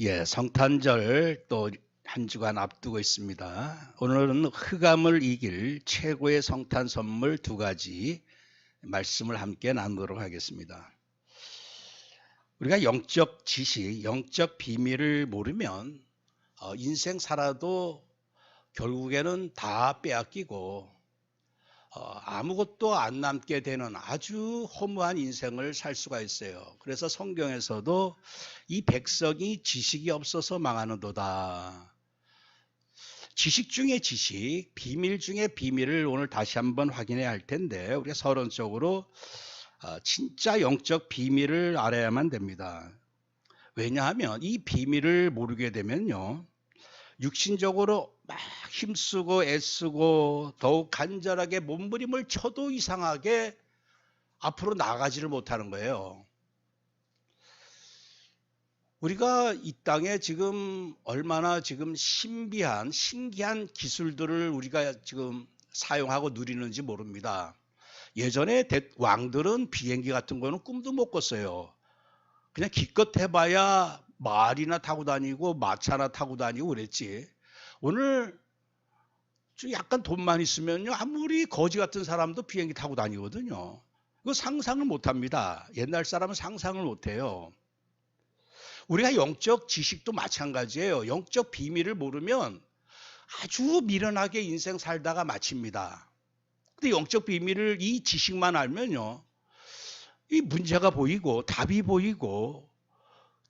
예, 성탄절 또 한 주간 앞두고 있습니다. 오늘은 흑암을 이길 최고의 성탄 선물 두 가지 말씀을 함께 나누도록 하겠습니다. 우리가 영적 지식, 영적 비밀을 모르면 인생 살아도 결국에는 다 빼앗기고 아무것도 안 남게 되는 아주 허무한 인생을 살 수가 있어요. 그래서 성경에서도 이 백성이 지식이 없어서 망하는도다. 지식 중에 지식, 비밀 중에 비밀을 오늘 다시 한번 확인해야 할 텐데 우리가 서론적으로 진짜 영적 비밀을 알아야만 됩니다. 왜냐하면 이 비밀을 모르게 되면요, 육신적으로 막 힘쓰고 애쓰고 더욱 간절하게 몸부림을 쳐도 이상하게 앞으로 나가지를 못하는 거예요. 우리가 이 땅에 지금 얼마나 지금 신기한 기술들을 우리가 지금 사용하고 누리는지 모릅니다. 예전에 왕들은 비행기 같은 거는 꿈도 못 꿨어요. 그냥 기껏 해봐야 말이나 타고 다니고 마차나 타고 다니고 그랬지. 오늘 좀 약간 돈만 있으면요, 아무리 거지 같은 사람도 비행기 타고 다니거든요. 이거 상상을 못합니다. 옛날 사람은 상상을 못해요. 우리가 영적 지식도 마찬가지예요. 영적 비밀을 모르면 아주 미련하게 인생 살다가 마칩니다. 근데 영적 비밀을, 이 지식만 알면요, 이 문제가 보이고 답이 보이고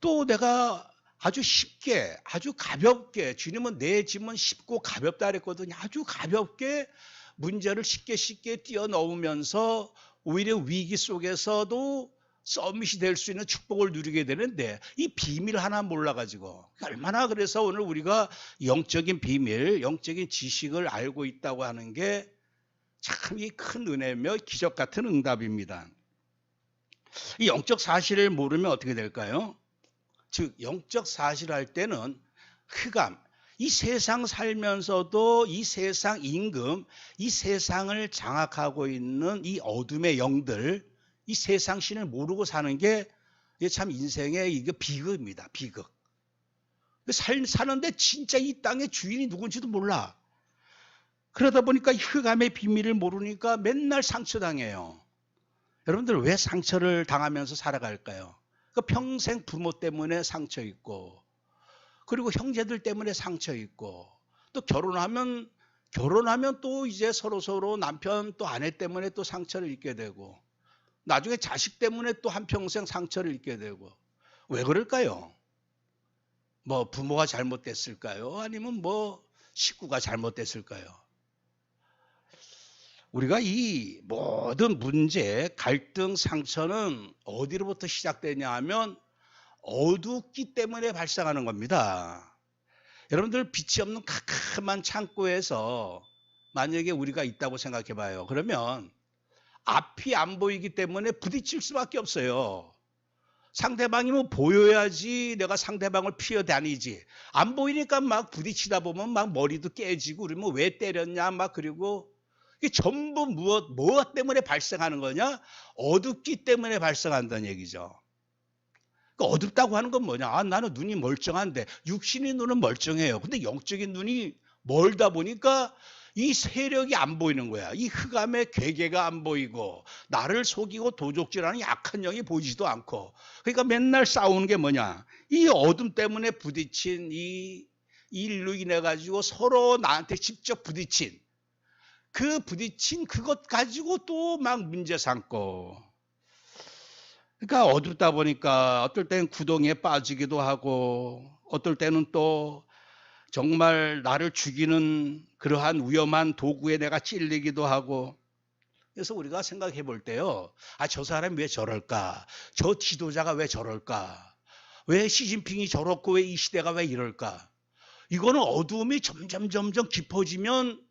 또 내가 아주 쉽게, 아주 가볍게, 주님은 내 짐은 쉽고 가볍다 그랬거든요. 아주 가볍게 문제를 쉽게 뛰어넘으면서 오히려 위기 속에서도 서밋이 될 수 있는 축복을 누리게 되는데, 이 비밀 하나 몰라가지고 얼마나, 그래서 오늘 우리가 영적인 비밀, 영적인 지식을 알고 있다고 하는 게 참 이 큰 은혜며 기적 같은 응답입니다. 이 영적 사실을 모르면 어떻게 될까요? 즉 영적 사실을 할 때는 흑암, 이 세상 살면서도 이 세상 임금, 이 세상을 장악하고 있는 이 어둠의 영들, 이 세상 신을 모르고 사는 게 참 인생의 이게 비극입니다. 비극. 사는데 진짜 이 땅의 주인이 누군지도 몰라. 그러다 보니까 흑암의 비밀을 모르니까 맨날 상처당해요. 여러분들 왜 상처를 당하면서 살아갈까요? 평생 부모 때문에 상처 있고, 그리고 형제들 때문에 상처 있고, 또 결혼하면 또 이제 서로 남편 또 아내 때문에 또 상처를 입게 되고, 나중에 자식 때문에 또 한평생 상처를 입게 되고. 왜 그럴까요? 뭐 부모가 잘못됐을까요? 아니면 뭐 식구가 잘못됐을까요? 우리가 이 모든 문제, 갈등, 상처는 어디로부터 시작되냐 하면 어둡기 때문에 발생하는 겁니다. 여러분들 빛이 없는 캄캄한 창고에서 만약에 우리가 있다고 생각해 봐요. 그러면 앞이 안 보이기 때문에 부딪힐 수밖에 없어요. 상대방이 뭐 보여야지 내가 상대방을 피해 다니지. 안 보이니까 막 부딪히다 보면 막 머리도 깨지고, 그러면 왜 때렸냐 막, 그리고 이게 전부 무엇 때문에 발생하는 거냐? 어둡기 때문에 발생한다는 얘기죠. 그러니까 어둡다고 하는 건 뭐냐? 나는 눈이 멀쩡한데, 육신의 눈은 멀쩡해요. 근데 영적인 눈이 멀다 보니까 이 세력이 안 보이는 거야. 이 흑암의 괴계가 안 보이고, 나를 속이고 도적질하는 약한 영이 보이지도 않고. 그러니까 맨날 싸우는 게 뭐냐? 이 어둠 때문에 부딪힌 이 일로 인해 가지고 서로 나한테 직접 부딪힌 그것 가지고 또 막 문제 삼고. 그러니까 어둡다 보니까 어떨 때는 구덩이에 빠지기도 하고, 어떨 때는 또 정말 나를 죽이는 그러한 위험한 도구에 내가 찔리기도 하고. 그래서 우리가 생각해 볼 때요, 저 사람이 왜 저럴까? 저 지도자가 왜 저럴까? 왜 시진핑이 저렇고 왜 이 시대가 왜 이럴까? 이거는 어두움이 점점 깊어지면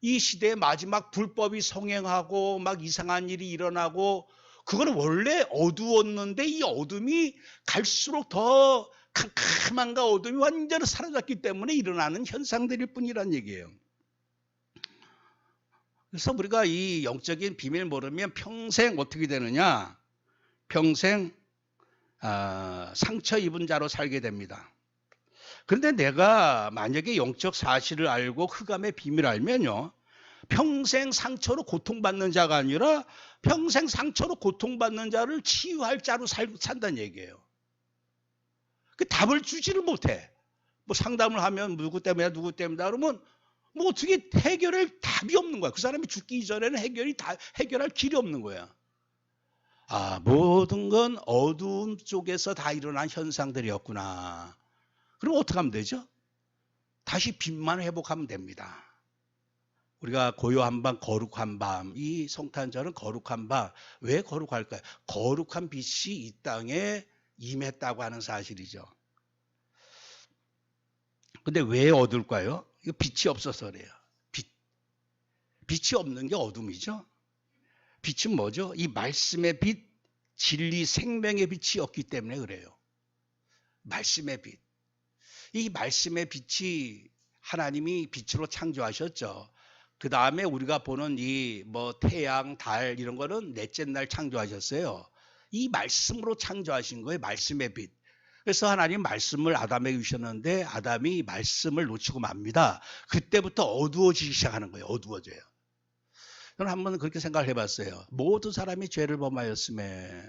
이 시대의 마지막 불법이 성행하고 막 이상한 일이 일어나고, 그거는 원래 어두웠는데 이 어둠이 갈수록 더 캄캄한가, 어둠이 완전히 사라졌기 때문에 일어나는 현상들일 뿐이란 얘기예요. 그래서 우리가 이 영적인 비밀 모르면 평생 어떻게 되느냐? 평생 상처 입은 자로 살게 됩니다. 그런데 내가 만약에 영적 사실을 알고 흑암의 비밀을 알면요, 평생 상처로 고통받는 자가 아니라 평생 상처로 고통받는 자를 치유할 자로 산다는 얘기예요. 그 답을 주지를 못해. 뭐 상담을 하면 누구 때문이야 누구 때문이다 그러면 뭐 어떻게 해결할 답이 없는 거야. 그 사람이 죽기 이전에는 해결할 길이 없는 거야. 아, 모든 건 어두움 속에서 다 일어난 현상들이었구나. 그럼 어떻게 하면 되죠? 다시 빛만 회복하면 됩니다. 우리가 고요한 밤, 거룩한 밤, 이 성탄절은 거룩한 밤. 왜 거룩할까요? 거룩한 빛이 이 땅에 임했다고 하는 사실이죠. 근데 왜 어두울까요? 이거 빛이 없어서 그래요. 빛이 없는 게 어둠이죠. 빛은 뭐죠? 이 말씀의 빛, 진리, 생명의 빛이 없기 때문에 그래요. 말씀의 빛. 이 말씀의 빛이 하나님이 빛으로 창조하셨죠. 그 다음에 우리가 보는 이 뭐 태양, 달 이런 거는 넷째 날 창조하셨어요. 이 말씀으로 창조하신 거예요. 말씀의 빛. 그래서 하나님 말씀을 아담에게 주셨는데 아담이 말씀을 놓치고 맙니다. 그때부터 어두워지기 시작하는 거예요. 어두워져요. 저는 한번 그렇게 생각을 해봤어요. 모든 사람이 죄를 범하였음에.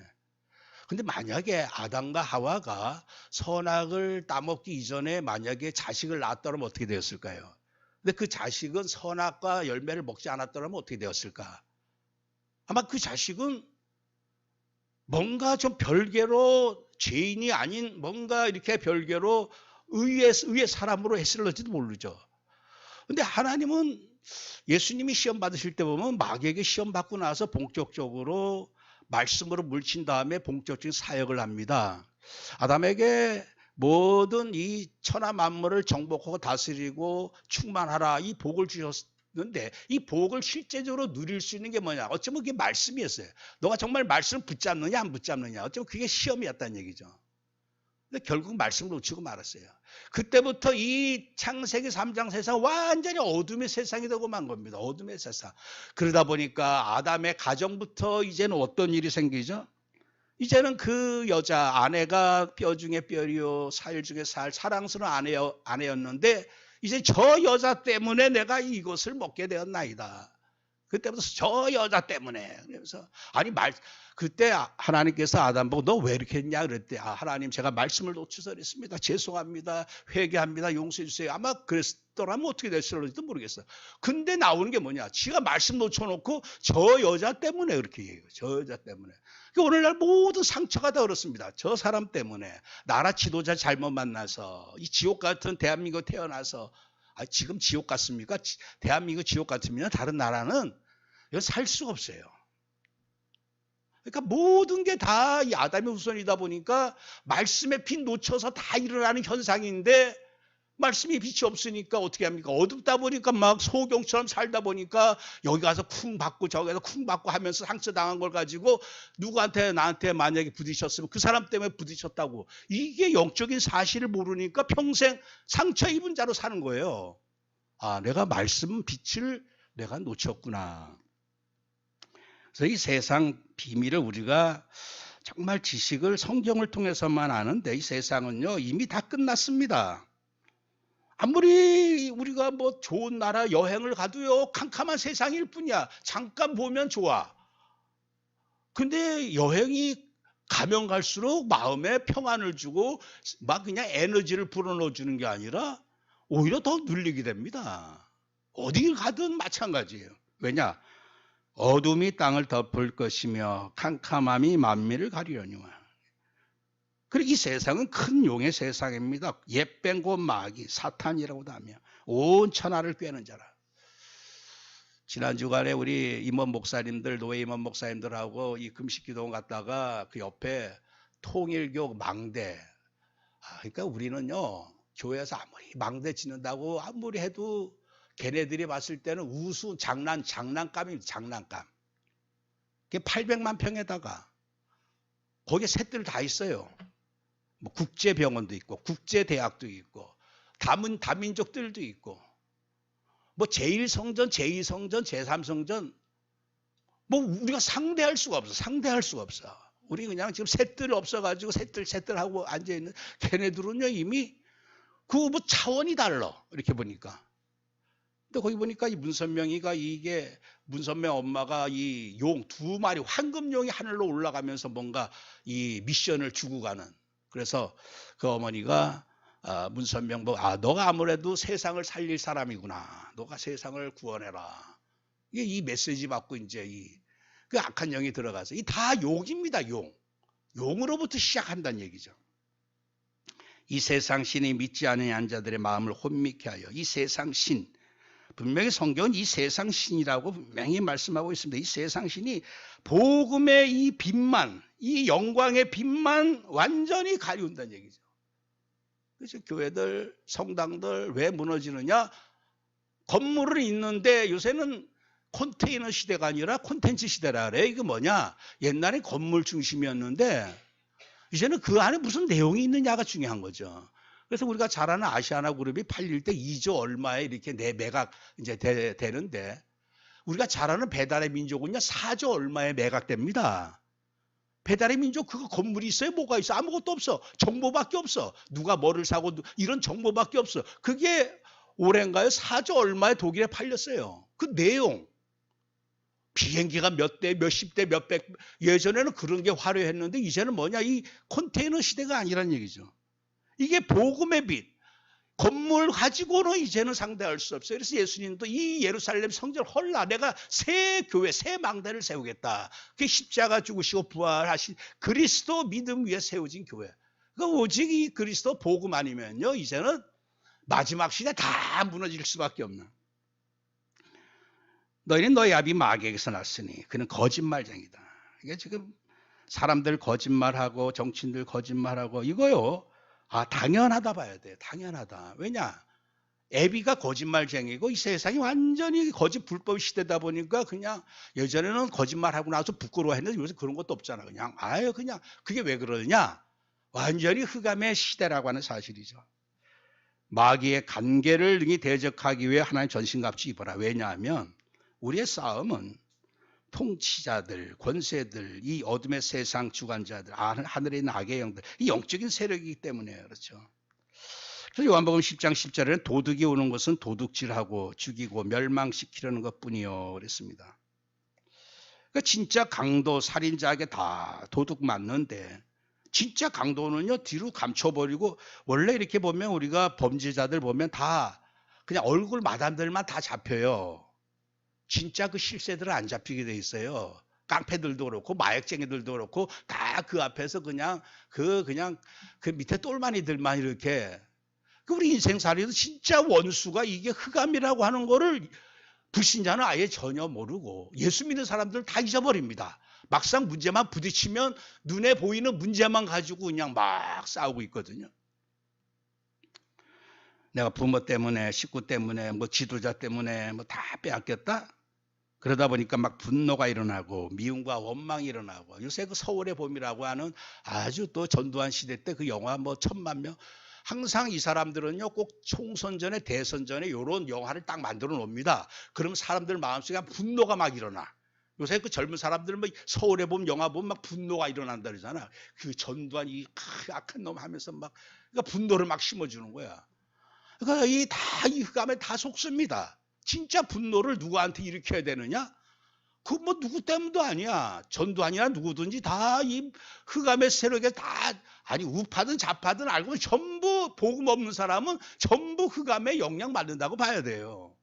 근데 만약에 아담과 하와가 선악을 따먹기 이전에 만약에 자식을 낳았더라면 어떻게 되었을까요? 근데 그 자식은 선악과 열매를 먹지 않았더라면 어떻게 되었을까? 아마 그 자식은 뭔가 좀 별개로 죄인이 아닌 뭔가 이렇게 별개로 의의 사람으로 했을지도 모르죠. 근데 하나님은 예수님이 시험 받으실 때 보면 마귀에게 시험 받고 나서 본격적으로 말씀으로 물친 다음에 본격적인 사역을 합니다. 아담에게 모든 이 천하 만물을 정복하고 다스리고 충만하라 이 복을 주셨는데 이 복을 실제적으로 누릴 수 있는 게 뭐냐? 어쩌면 그게 말씀이었어요. 너가 정말 말씀을 붙잡느냐 안 붙잡느냐. 어쩌면 그게 시험이었다는 얘기죠. 근데 결국 말씀을 놓치고 말았어요. 그때부터 이 창세기 3장 세상 완전히 어둠의 세상이 되고 만 겁니다. 어둠의 세상. 그러다 보니까 아담의 가정부터 이제는 어떤 일이 생기죠? 이제는 그 여자 아내가 뼈 중에 뼈리요 살 중에 살 사랑스러운 아내였는데 이제 저 여자 때문에 내가 이것을 먹게 되었나이다. 그때부터 저 여자 때문에. 그래서 아니 그때 하나님께서 아담 보고 너 왜 이렇게 했냐 그랬대. 아, 하나님 제가 말씀을 놓쳐서 그랬습니다. 죄송합니다. 회개합니다. 용서해 주세요. 아마 그랬더라면 어떻게 됐을지도 모르겠어요. 근데 나오는 게 뭐냐? 지가 말씀 놓쳐놓고 저 여자 때문에 그렇게 얘기해요. 저 여자 때문에. 오늘날 모든 상처가 다 그렇습니다. 저 사람 때문에 나라 지도자 잘못 만나서 이 지옥 같은 대한민국 태어나서 지금 지옥 같습니까? 대한민국 지옥 같으면 다른 나라는 살 수가 없어요. 그러니까 모든 게 다 이 아담의 후손이다 보니까 말씀의 빛 놓쳐서 다 일어나는 현상인데 말씀이 빛이 없으니까 어떻게 합니까? 어둡다 보니까 막 소경처럼 살다 보니까 여기 가서 쿵 받고 저기 가서 쿵 받고 하면서 상처 당한 걸 가지고 누구한테 나한테 만약에 부딪혔으면 그 사람 때문에 부딪혔다고. 이게 영적인 사실을 모르니까 평생 상처 입은 자로 사는 거예요. 아, 내가 말씀 빛을 내가 놓쳤구나. 그래서 이 세상 비밀을 우리가 정말 지식을 성경을 통해서만 아는데 이 세상은요 이미 다 끝났습니다. 아무리 우리가 뭐 좋은 나라 여행을 가도요 캄캄한 세상일 뿐이야. 잠깐 보면 좋아. 근데 여행이 가면 갈수록 마음에 평안을 주고 막 그냥 에너지를 불어넣어 주는 게 아니라 오히려 더 눌리게 됩니다. 어딜 가든 마찬가지예요. 왜냐? 어둠이 땅을 덮을 것이며 캄캄함이 만민을 가리려니와. 그리고 이 세상은 큰 용의 세상입니다. 옛뱀 곧 마귀 사탄이라고도 하며 온 천하를 꿰는 자라. 지난 주간에 우리 임원 목사님들 노예 임원 목사님들하고 이 금식 기도원 갔다가 그 옆에 통일교 망대. 그러니까 우리는요 교회에서 아무리 망대 짓는다고 아무리 해도 걔네들이 봤을 때는 우스운 장난감입니다. 장난감. 그게 800만 평에다가 거기에 새들 다 있어요. 뭐 국제병원도 있고 국제대학도 있고 다민족들도 있고 뭐 제1성전, 제2성전, 제3성전 뭐 우리가 상대할 수가 없어. 우리 그냥 지금 새들 없어가지고 새들하고 앉아있는 걔네들은요 이미 그 뭐 차원이 달라. 이렇게 보니까. 근데 거기 보니까 이 문선명이가 이게 문선명 엄마가 이 용 두 마리 황금용이 하늘로 올라가면서 뭔가 이 미션을 주고 가는. 그래서 그 어머니가 문선명 너가 아무래도 세상을 살릴 사람이구나. 너가 세상을 구원해라. 이게 이 메시지 받고 이제 그 악한 영이 들어가서 이 다 용입니다. 용. 용으로부터 시작한다는 얘기죠. 이 세상 신이 믿지 않은 자들의 마음을 혼미케 하여 이 세상 신 분명히 성경은 이 세상 신이라고 분명히 말씀하고 있습니다. 이 세상 신이 복음의 이 빛만 이 영광의 빛만 완전히 가리운다는 얘기죠. 그래서 교회들 성당들 왜 무너지느냐. 건물은 있는데 요새는 컨테이너 시대가 아니라 콘텐츠 시대라 그래. 이거 뭐냐. 옛날에 건물 중심이었는데 이제는 그 안에 무슨 내용이 있느냐가 중요한 거죠. 그래서 우리가 잘 아는 아시아나 그룹이 팔릴 때 2조 얼마에 이렇게 매각 이제 되는데 우리가 잘 아는 배달의 민족은요 4조 얼마에 매각됩니다. 배달의 민족 그거 건물이 있어요? 뭐가 있어? 아무것도 없어. 정보밖에 없어. 누가 뭐를 사고 이런 정보밖에 없어. 그게 올해인가요? 4조 얼마에 독일에 팔렸어요. 그 내용. 비행기가 몇 대, 몇십 대, 몇백. 예전에는 그런 게 화려했는데 이제는 뭐냐. 이 컨테이너 시대가 아니란 얘기죠. 이게 복음의 빛. 건물 가지고는 이제는 상대할 수 없어요. 그래서 예수님도 이 예루살렘 성전 헐라 내가 새 교회, 새 망대를 세우겠다. 그게 십자가 죽으시고 부활하신 그리스도 믿음 위에 세워진 교회. 그 오직 이 그리스도 복음 아니면요. 이제는 마지막 시대 다 무너질 수밖에 없는. 너희는 너희 아비 마귀에게서 났으니 그는 거짓말쟁이다. 이게 지금 사람들 거짓말하고 정치인들 거짓말하고 이거요. 당연하다 봐야 돼. 당연하다. 왜냐? 애비가 거짓말쟁이고 이 세상이 완전히 거짓 불법 시대다 보니까 그냥 예전에는 거짓말하고 나서 부끄러워했는데 요새 그런 것도 없잖아. 그냥 그냥 그게 왜 그러냐? 완전히 흑암의 시대라고 하는 사실이죠. 마귀의 간계를 능히 대적하기 위해 하나님 전신갑주 입어라. 왜냐하면 우리의 싸움은 통치자들, 권세들, 이 어둠의 세상 주관자들, 하늘에 있는 악의 영들, 이 영적인 세력이기 때문에 그렇죠. 그래서 요한복음 10장 10절에는 도둑이 오는 것은 도둑질하고 죽이고 멸망시키려는 것뿐이요 그랬습니다. 그러니까 진짜 강도, 살인자에게 다 도둑 맞는데 진짜 강도는요 뒤로 감춰버리고 원래 이렇게 보면 우리가 범죄자들 보면 다 그냥 얼굴 마담들만 다 잡혀요. 진짜 그 실세들은 안 잡히게 돼 있어요. 깡패들도 그렇고 마약쟁이들도 그렇고 다 그 앞에서 그냥 그 밑에 똘마니들만 이렇게 우리 인생살이도 진짜 원수가 이게 흑암이라고 하는 거를 불신자는 아예 전혀 모르고 예수 믿는 사람들은 다 잊어버립니다. 막상 문제만 부딪히면 눈에 보이는 문제만 가지고 그냥 막 싸우고 있거든요. 내가 부모 때문에 식구 때문에 뭐 지도자 때문에 뭐 다 빼앗겼다. 그러다 보니까 막 분노가 일어나고 미움과 원망이 일어나고 요새 그 서울의 봄이라고 하는 아주 또 전두환 시대 때 그 영화 뭐 1000만 명 항상 이 사람들은요 꼭 총선 전에 대선 전에 이런 영화를 딱 만들어 놓습니다. 그럼 사람들 마음속에 분노가 막 일어나. 요새 그 젊은 사람들은 뭐 서울의 봄 영화 보면 막 분노가 일어난다 그러잖아. 그 전두환 이 악한 놈 하면서 막 그러니까 분노를 막 심어주는 거야. 그러니까 이 흑암에 다 속습니다. 진짜 분노를 누구한테 일으켜야 되느냐? 그 뭐 누구 때문도 아니야. 전두환이나 누구든지 다 이 흑암의 세력에 다 아니 우파든 좌파든 알고 보면 전부 복음 없는 사람은 전부 흑암에 영향 받는다고 봐야 돼요.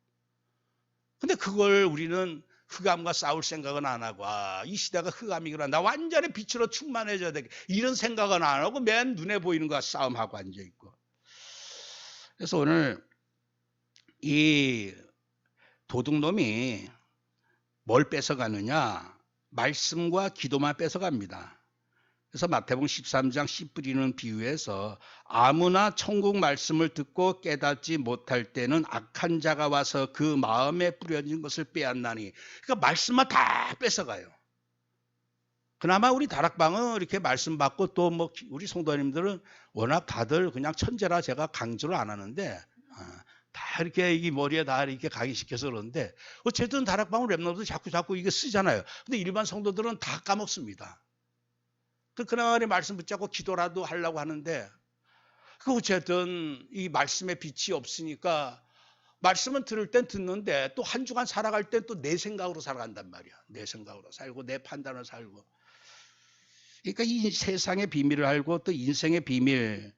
근데 그걸 우리는 흑암과 싸울 생각은 안 하고 이 시대가 흑암이구나. 나 완전히 빛으로 충만해져야 돼. 이런 생각은 안 하고 맨 눈에 보이는 거 싸움하고 앉아있고. 그래서 오늘 이 도둑놈이 뭘 뺏어가느냐? 말씀과 기도만 뺏어갑니다. 그래서 마태복음 13장 씨 뿌리는 비유에서 아무나 천국 말씀을 듣고 깨닫지 못할 때는 악한 자가 와서 그 마음에 뿌려진 것을 빼앗나니 그러니까 말씀만 다 뺏어가요. 그나마 우리 다락방은 이렇게 말씀 받고 또 뭐 우리 성도님들은 워낙 다들 그냥 천재라 제가 강조를 안 하는데 다 이렇게 이 머리에 다 이렇게 각인시켜서 그러는데 어쨌든 다락방은 랩너도 자꾸 이게 쓰잖아요. 근데 일반 성도들은 다 까먹습니다. 그나마 말씀 붙잡고 기도라도 하려고 하는데 그 어쨌든 이 말씀의 빛이 없으니까 말씀은 들을 땐 듣는데 또 한 주간 살아갈 땐 또 내 생각으로 살아간단 말이야. 내 생각으로 살고 내 판단으로 살고. 그러니까 이 세상의 비밀을 알고 또 인생의 비밀,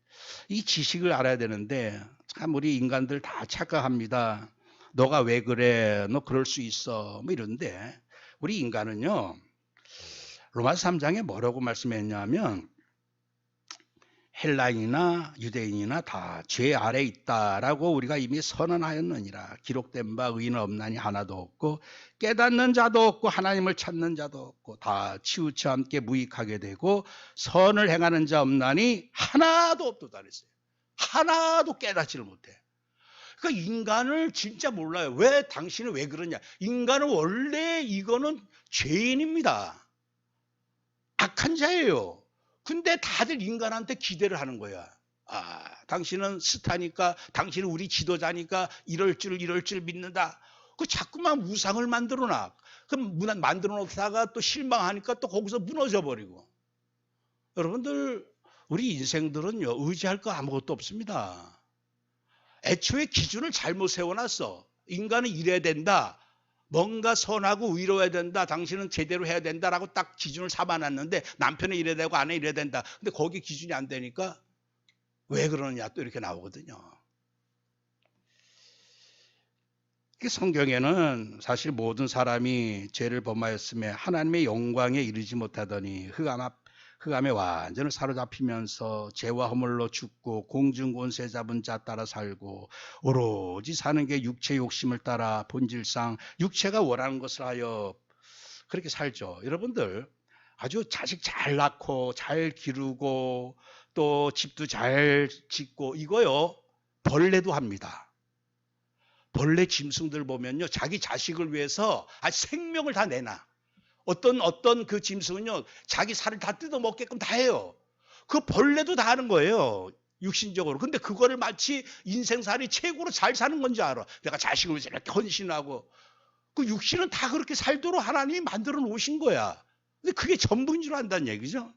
이 지식을 알아야 되는데 참 우리 인간들 다 착각합니다. 너가 왜 그래? 너 그럴 수 있어. 뭐 이런데 우리 인간은요. 로마서 3장에 뭐라고 말씀했냐면 헬라인이나 유대인이나 다 죄 아래 있다라고 우리가 이미 선언하였느니라. 기록된 바 의인은 없나니 하나도 없고 깨닫는 자도 없고 하나님을 찾는 자도 없고 다 치우쳐 함께 무익하게 되고 선을 행하는 자 없나니 하나도 없도다 그랬어요. 하나도 깨닫지를 못해. 그러니까 인간을 진짜 몰라요. 왜 당신은 왜 그러냐. 인간은 원래 이거는 죄인입니다. 악한 자예요. 근데 다들 인간한테 기대를 하는 거야. 아, 당신은 스타니까, 당신은 우리 지도자니까 이럴 줄 믿는다. 그 자꾸만 우상을 만들어놔. 그럼 만들어 놓다가 또 실망하니까 또 거기서 무너져 버리고. 여러분들, 우리 인생들은요, 의지할 거 아무것도 없습니다. 애초에 기준을 잘못 세워놨어. 인간은 이래야 된다. 뭔가 선하고 의로워야 된다. 당신은 제대로 해야 된다라고 딱 기준을 삼아놨는데 남편은 이래야 되고 아내 이래야 된다. 근데 거기 기준이 안 되니까 왜 그러느냐 또 이렇게 나오거든요. 성경에는 사실 모든 사람이 죄를 범하였음에 하나님의 영광에 이르지 못하더니 흑암에 완전히 사로잡히면서 죄와 허물로 죽고 공중권세 잡은 자 따라 살고 오로지 사는 게 육체 욕심을 따라 본질상 육체가 원하는 것을 하여 그렇게 살죠. 여러분들 아주 자식 잘 낳고 잘 기르고 또 집도 잘 짓고 이거요 벌레도 합니다. 벌레 짐승들 보면요 자기 자식을 위해서 아주 생명을 다 내놔. 어떤 그 짐승은요 자기 살을 다 뜯어먹게끔 다 해요. 그 벌레도 다 하는 거예요. 육신적으로. 근데 그거를 마치 인생살이 최고로 잘 사는 건지 알아. 내가 자식을 위해서 이렇게 헌신하고. 그 육신은 다 그렇게 살도록 하나님이 만들어 놓으신 거야. 근데 그게 전부인 줄 안다는 얘기죠.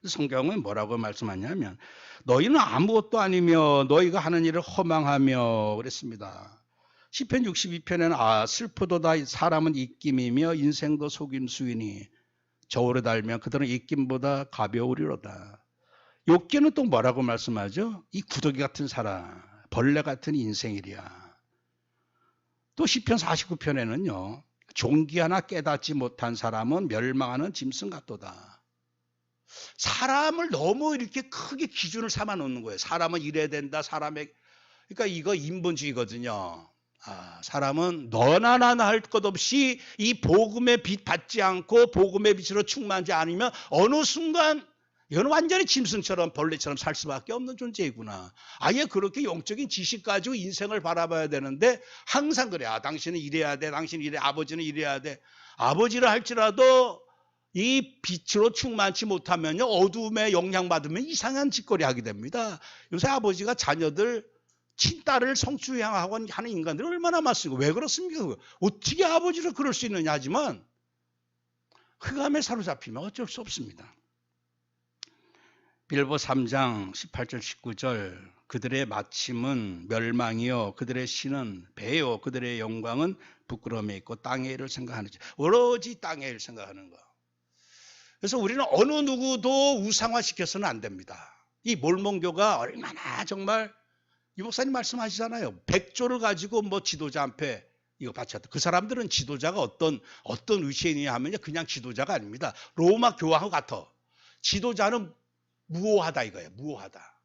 성경은 뭐라고 말씀하냐면 너희는 아무것도 아니며 너희가 하는 일을 허망하며 그랬습니다. 시편 62편에는 슬프도다 사람은 입김이며 인생도 속임수이니 저울에 달면 그들은 입김보다 가벼우리로다. 욥기는 또 뭐라고 말씀하죠? 이 구더기 같은 사람, 벌레 같은 인생이랴. 또 시편 49편에는요. 종기 하나 깨닫지 못한 사람은 멸망하는 짐승 같도다. 사람을 너무 이렇게 크게 기준을 삼아 놓는 거예요. 사람은 이래야 된다. 그러니까 이거 인본주의거든요. 사람은 너나 나나 할 것 없이 이 복음의 빛 받지 않고 복음의 빛으로 충만하지 않으면 어느 순간 이건 완전히 짐승처럼 벌레처럼 살 수밖에 없는 존재이구나. 아예 그렇게 영적인 지식 가지고 인생을 바라봐야 되는데 항상 그래. 당신은 이래야 돼. 당신은 이래. 아버지는 이래야 돼. 아버지를 할지라도 이 빛으로 충만치 못하면요. 어두움에 영향받으면 이상한 짓거리 하게 됩니다. 요새 아버지가 자녀들 친딸을 성추행하고 하는 인간들이 얼마나 많습니까? 왜 그렇습니까? 어떻게 아버지를 그럴 수 있느냐 하지만 흑암에 사로잡히면 어쩔 수 없습니다. 빌보 3장 18절 19절 그들의 마침은 멸망이요 그들의 신은 배요 그들의 영광은 부끄러움에 있고 땅의 일을 생각하는 오로지 땅의 일을 생각하는 거. 그래서 우리는 어느 누구도 우상화시켜서는 안 됩니다. 이 몰몬교가 얼마나 정말 이 목사님 말씀하시잖아요. 100조를 가지고 뭐 지도자 앞에 이거 바쳤다. 그 사람들은 지도자가 어떤 위치에 하면요. 그냥 지도자가 아닙니다. 로마 교황하고 같아. 지도자는 무오하다 이거예요. 무오하다.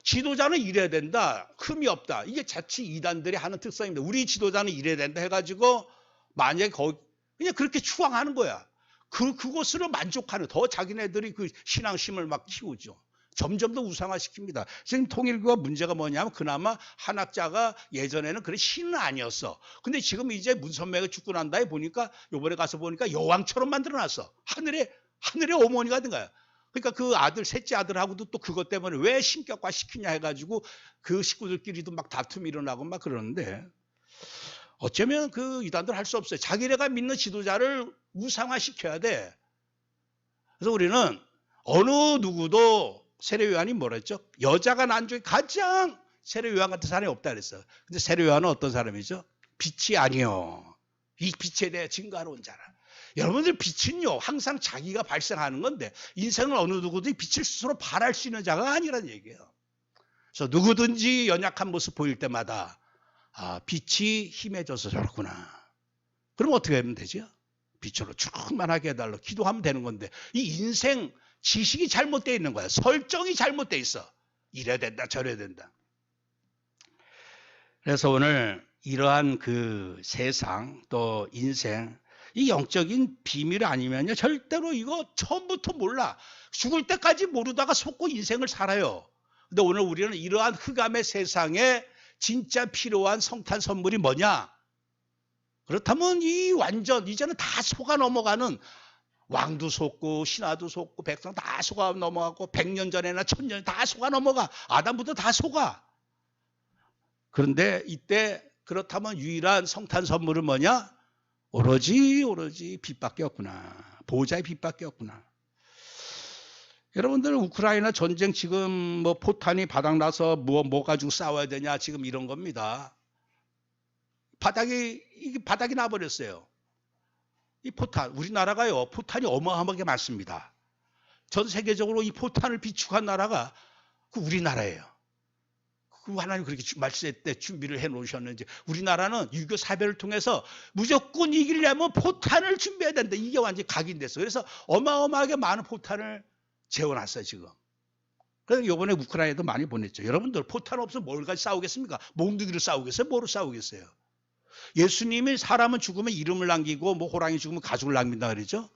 지도자는 이래야 된다. 흠이 없다. 이게 자칫 이단들이 하는 특성입니다. 우리 지도자는 이래야 된다 해가지고 만약에 그냥 그렇게 추앙하는 거야. 그것으로 만족하는 더 자기네들이 그 신앙심을 막 키우죠. 점점 더 우상화시킵니다. 지금 통일교가 문제가 뭐냐면 그나마 한학자가 예전에는 그런 신은 아니었어. 근데 지금 이제 문선명이 죽고 난 다음에 보니까 요번에 가서 보니까 여왕처럼 만들어놨어. 하늘의 어머니가 된 거야. 그러니까 그 아들 셋째 아들하고도 또 그것 때문에 왜 신격화 시키냐 해가지고 그 식구들끼리도 막 다툼이 일어나고 막 그러는데 어쩌면 그 이단들 할 수 없어요. 자기네가 믿는 지도자를 우상화시켜야 돼. 그래서 우리는 어느 누구도 세례 요한이 뭐랬죠? 여자가 난 중에 가장 세례 요한 같은 사람이 없다 그랬어. 근데 세례 요한은 어떤 사람이죠? 빛이 아니요. 이 빛에 대해 증거하러 온 자라. 여러분들 빛은요 항상 자기가 발생하는 건데 인생은 어느 누구도 빛을 스스로 발할 수 있는 자가 아니라는 얘기예요. 그래서 누구든지 연약한 모습 보일 때마다 빛이 힘해져서 저렇구나. 그럼 어떻게 하면 되죠? 빛으로 충만하게 해달라고 기도하면 되는 건데 이 인생 지식이 잘못되어 있는 거야. 설정이 잘못되어 있어. 이래야 된다 저래야 된다. 그래서 오늘 이러한 그 세상 또 인생 이 영적인 비밀 아니면요 절대로 이거 처음부터 몰라. 죽을 때까지 모르다가 속고 인생을 살아요. 근데 오늘 우리는 이러한 흑암의 세상에 진짜 필요한 성탄 선물이 뭐냐? 그렇다면 이 완전 이제는 다 속아 넘어가는 왕도 속고 신하도 속고 백성 다 속아 넘어가고 100년 전에나 1000년 다 속아 넘어가. 아담부터 다 속아. 그런데 이때 그렇다면 유일한 성탄 선물은 뭐냐? 오로지 빛밖에 없구나. 보좌의 빛밖에 없구나. 여러분들 우크라이나 전쟁 지금 뭐 포탄이 바닥나서 뭐 가지고 싸워야 되냐 지금 이런 겁니다. 이게 바닥이 나버렸어요. 이 포탄 우리나라가요 포탄이 어마어마하게 많습니다. 전 세계적으로 이 포탄을 비축한 나라가 그 우리나라예요. 그 하나님 그렇게 말세 때 준비를 해 놓으셨는지 우리나라는 유교 사별을 통해서 무조건 이기려면 포탄을 준비해야 된다. 이게 완전히 각인됐어요. 그래서 어마어마하게 많은 포탄을 재워놨어요 지금. 그래서 이번에 우크라이나에도 많이 보냈죠. 여러분들 포탄 없으면 뭘 가지고 싸우겠습니까? 몽둥이로 싸우겠어요? 뭐로 싸우겠어요? 예수님이 사람은 죽으면 이름을 남기고 뭐 호랑이 죽으면 가죽을 남긴다 그러죠.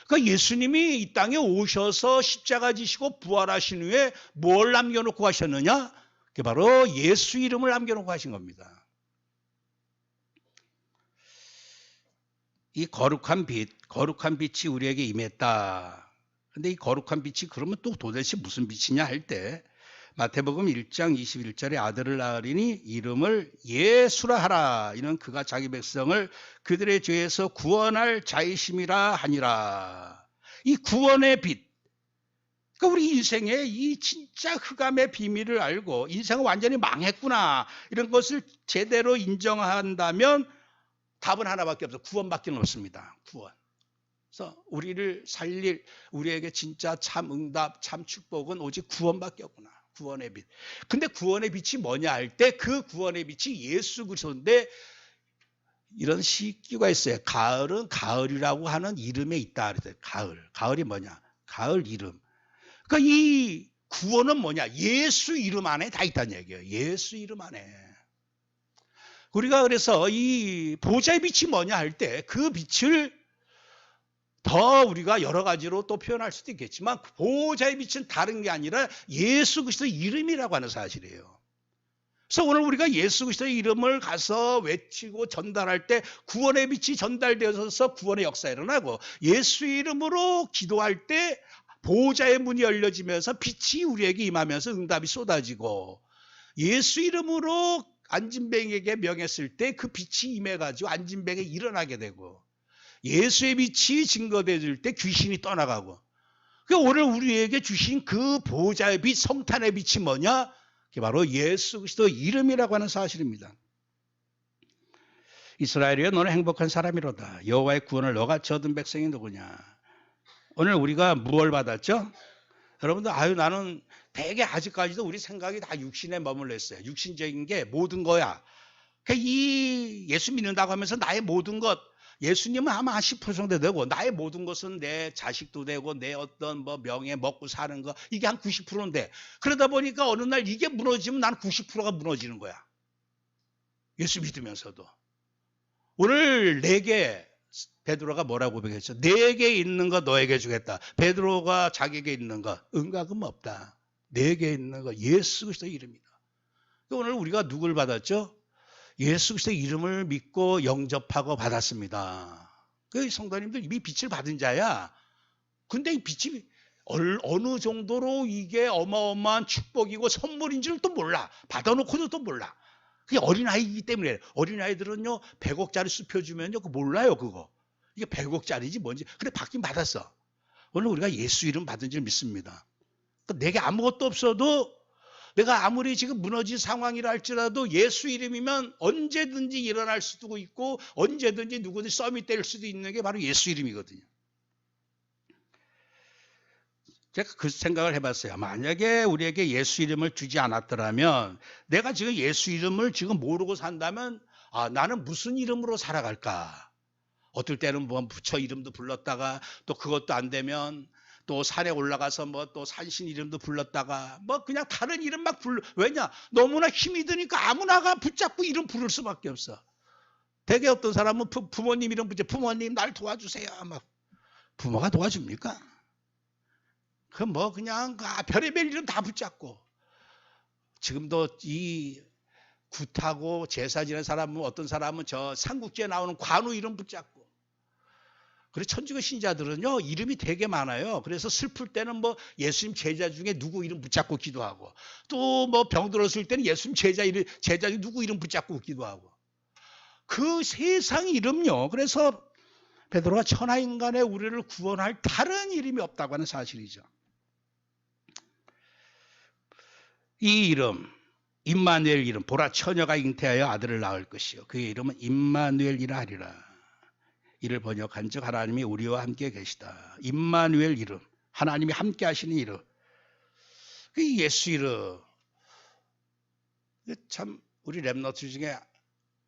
그러니까 예수님이 이 땅에 오셔서 십자가 지시고 부활하신 후에 뭘 남겨놓고 가셨느냐? 그게 바로 예수 이름을 남겨놓고 하신 겁니다. 이 거룩한 빛이 우리에게 임했다. 근데 이 거룩한 빛이 그러면 또 도대체 무슨 빛이냐 할 때 마태복음 1장 21절에 아들을 낳으리니 이름을 예수라 하라. 이는 그가 자기 백성을 그들의 죄에서 구원할 자이심이라 하니라. 이 구원의 빛. 그러니까 우리 인생의 이 진짜 흑암의 비밀을 알고 인생은 완전히 망했구나. 이런 것을 제대로 인정한다면 답은 하나밖에 없어. 구원밖에 없습니다. 구원. 그래서 우리를 살릴 우리에게 진짜 참 응답, 참 축복은 오직 구원밖에 없구나. 구원의 빛. 근데 구원의 빛이 뭐냐 할 때 그 구원의 빛이 예수 그리스도인데 이런 시기가 있어요. 가을은 가을이라고 하는 이름에 있다 그랬어요. 가을이 뭐냐? 가을 이름. 그러니까 이 구원은 뭐냐? 예수 이름 안에 다 있다는 얘기예요. 예수 이름 안에. 우리가 그래서 이 보좌의 빛이 뭐냐 할 때 그 빛을 더 우리가 여러 가지로 또 표현할 수도 있겠지만 보좌의 빛은 다른 게 아니라 예수 그리스도의 이름이라고 하는 사실이에요. 그래서 오늘 우리가 예수 그리스도의 이름을 가서 외치고 전달할 때 구원의 빛이 전달되어서 구원의 역사가 일어나고 예수 이름으로 기도할 때 보좌의 문이 열려지면서 빛이 우리에게 임하면서 응답이 쏟아지고 예수 이름으로 안진뱅에게 명했을 때 그 빛이 임해가지고 안진뱅이 일어나게 되고 예수의 빛이 증거되어질 때 귀신이 떠나가고 그러니까 오늘 우리에게 주신 그 보좌의 빛, 성탄의 빛이 뭐냐? 그게 바로 예수 그리스도 이름이라고 하는 사실입니다. 이스라엘이여 너는 행복한 사람이로다. 여호와의 구원을 너같이 얻은 백성이 누구냐? 오늘 우리가 무엇을 받았죠? 여러분들 나는 되게 아직까지도 우리 생각이 다 육신에 머물러 있어요. 육신적인 게 모든 거야. 그러니까 이 예수 믿는다고 하면서 나의 모든 것 예수님은 아마 한 10% 정도 되고 나의 모든 것은 내 자식도 되고 내 어떤 뭐 명예 먹고 사는 거 이게 한 90%인데 그러다 보니까 어느 날 이게 무너지면 난 90%가 무너지는 거야. 예수 믿으면서도. 오늘 내게 베드로가 뭐라고 고백했죠? 내게 있는 거 너에게 주겠다. 베드로가 자기에게 있는 거 응각은 없다. 내게 있는 거 예수 그리스도의 이름이다. 오늘 우리가 누굴 받았죠? 예수 그리스도의 이름을 믿고 영접하고 받았습니다. 그 성도님들 이미 빛을 받은 자야. 근데 이 빛이 어느 정도로 이게 어마어마한 축복이고 선물인 줄 또 몰라. 받아놓고도 또 몰라. 그게 어린아이이기 때문에 어린아이들은요 100억짜리 수표 주면요 그거 몰라요 그거. 이게 100억짜리지 뭔지. 근데 받긴 받았어. 오늘 우리가 예수 이름 받은 줄 믿습니다. 내게 아무것도 없어도 내가 아무리 지금 무너진 상황이라 할지라도 예수 이름이면 언제든지 일어날 수도 있고 언제든지 누구든지 썸이 뗄 수도 있는 게 바로 예수 이름이거든요. 제가 그 생각을 해봤어요. 만약에 우리에게 예수 이름을 주지 않았더라면 내가 지금 예수 이름을 지금 모르고 산다면 나는 무슨 이름으로 살아갈까? 어떨 때는 뭐 부처 이름도 불렀다가 또 그것도 안 되면 또 산에 올라가서 뭐 또 산신 이름도 불렀다가 뭐 그냥 다른 이름 막 왜냐? 너무나 힘이 드니까 아무나가 붙잡고 이름 부를 수밖에 없어. 대개 어떤 사람은 부모님 이름 붙여 부모님 날 도와주세요. 막 부모가 도와줍니까? 그 뭐 그냥 별의별 이름 다 붙잡고 지금도 이 굿하고 제사 지낸 사람은 어떤 사람은 저 삼국지에 나오는 관우 이름 붙잡고 그리고 천주교 신자들은요 이름이 되게 많아요. 그래서 슬플 때는 뭐 예수님 제자 중에 누구 이름 붙잡고 기도하고 또 뭐 병 들었을 때는 예수님 제자 중에 누구 이름 붙잡고 기도하고 그 세상 이름요. 그래서 베드로가 천하인간의 우리를 구원할 다른 이름이 없다고 하는 사실이죠. 이 이름 임마누엘 이름 보라 처녀가 잉태하여 아들을 낳을 것이요 그의 이름은 임마누엘이라 하리라. 이를 번역한즉 하나님이 우리와 함께 계시다. 임마누엘 이름 하나님이 함께 하시는 이름 그 예수 이름 참 우리 랩너트 중에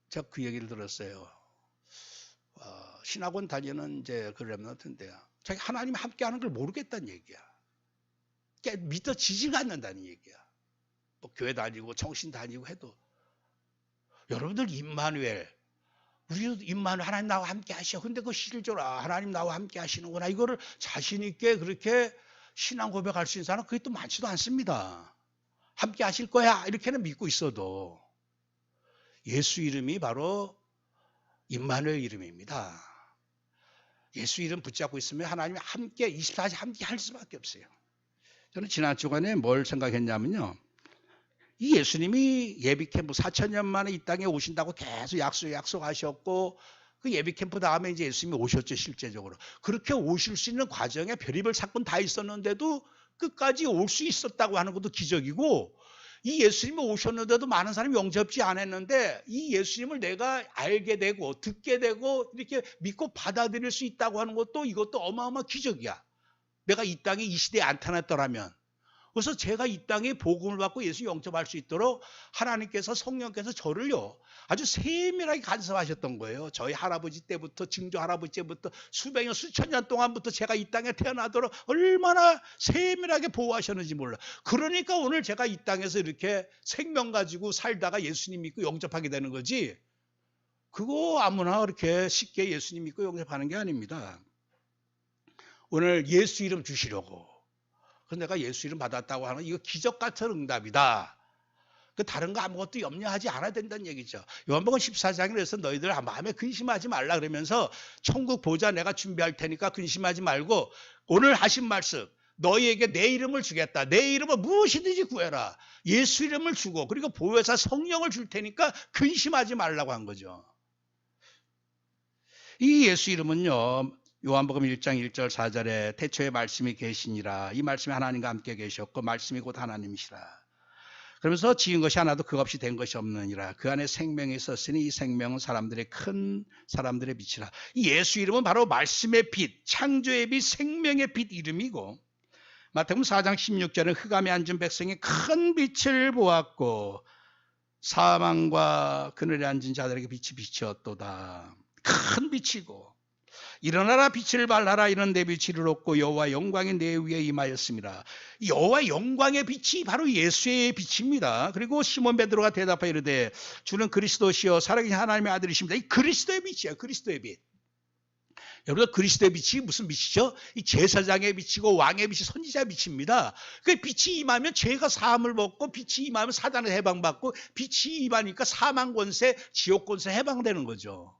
제가 그 얘기를 들었어요. 신학원 다니는 이제 그 랩너트인데요. 자기 하나님이 함께 하는 걸 모르겠다는 얘기야. 믿어지지가 않는다는 얘기야. 뭐 교회 다니고 청신 다니고 해도 여러분들 임마누엘 우리도 임마누엘 하나님 나와 함께 하셔. 근데 그 실제로 하나님 나와 함께 하시는구나. 이거를 자신 있게 그렇게 신앙 고백할 수 있는 사람은 그게 또 많지도 않습니다. 함께 하실 거야 이렇게는 믿고 있어도 예수 이름이 바로 임마누엘 이름입니다. 예수 이름 붙잡고 있으면 하나님이 함께 24시간 함께 할 수밖에 없어요. 저는 지난 주간에 뭘 생각했냐면요. 이 예수님이 예비 캠프 4,000년 만에 이 땅에 오신다고 계속 약속하셨고 그 예비 캠프 다음에 이제 예수님이 오셨죠 실제적으로. 그렇게 오실 수 있는 과정에 별의별 사건 다 있었는데도 끝까지 올 수 있었다고 하는 것도 기적이고 이 예수님이 오셨는데도 많은 사람이 영접지 않았는데 이 예수님을 내가 알게 되고 듣게 되고 이렇게 믿고 받아들일 수 있다고 하는 것도 이것도 어마어마한 기적이야. 내가 이 땅에 이 시대에 안 태어났더라면. 그래서 제가 이 땅에 복음을 받고 예수 영접할 수 있도록 하나님께서 성령께서 저를요 아주 세밀하게 간섭하셨던 거예요. 저희 할아버지 때부터 증조 할아버지 때부터 수백 년 수천 년 동안부터 제가 이 땅에 태어나도록 얼마나 세밀하게 보호하셨는지 몰라. 그러니까 오늘 제가 이 땅에서 이렇게 생명 가지고 살다가 예수님 믿고 영접하게 되는 거지. 그거 아무나 그렇게 쉽게 예수님 믿고 영접하는 게 아닙니다. 오늘 예수 이름 주시려고. 그래서 내가 예수 이름 받았다고 하는 이거 기적 같은 응답이다. 그 다른 거 아무것도 염려하지 않아야 된다는 얘기죠. 요한복음 14장에 그래서 너희들 마음에 근심하지 말라 그러면서 천국 보좌 내가 준비할 테니까 근심하지 말고 오늘 하신 말씀 너희에게 내 이름을 주겠다. 내 이름을 무엇이든지 구해라. 예수 이름을 주고 그리고 보혜사 성령을 줄 테니까 근심하지 말라고 한 거죠. 이 예수 이름은요. 요한복음 1장 1절 4절에 태초에 말씀이 계시니라. 이 말씀이 하나님과 함께 계셨고 말씀이 곧 하나님이시라. 그러면서 지은 것이 하나도 그 없이 된 것이 없느니라. 그 안에 생명이 있었으니 이 생명은 큰 사람들의 빛이라. 이 예수 이름은 바로 말씀의 빛, 창조의 빛, 생명의 빛 이름이고 마태복음 4장 16절은 흑암에 앉은 백성이 큰 빛을 보았고 사망과 그늘에 앉은 자들에게 빛이 비치었도다. 큰 빛이고 일어나라 빛을 발하라 이는 내 빛이 이르렀고 여호와 영광이 내 위에 임하였습니다. 여호와 영광의 빛이 바로 예수의 빛입니다. 그리고 시몬 베드로가 대답하여 이르되 주는 그리스도시요 살아계신 하나님의 아들이십니다. 이 그리스도의 빛이에요. 그리스도의 빛. 여러분 그리스도의 빛이 무슨 빛이죠? 이 제사장의 빛이고 왕의 빛이 선지자의 빛입니다. 그 빛이 임하면 죄가 사함을 먹고 빛이 임하면 사단을 해방받고 빛이 임하니까 사망 권세, 지옥 권세 해방되는 거죠.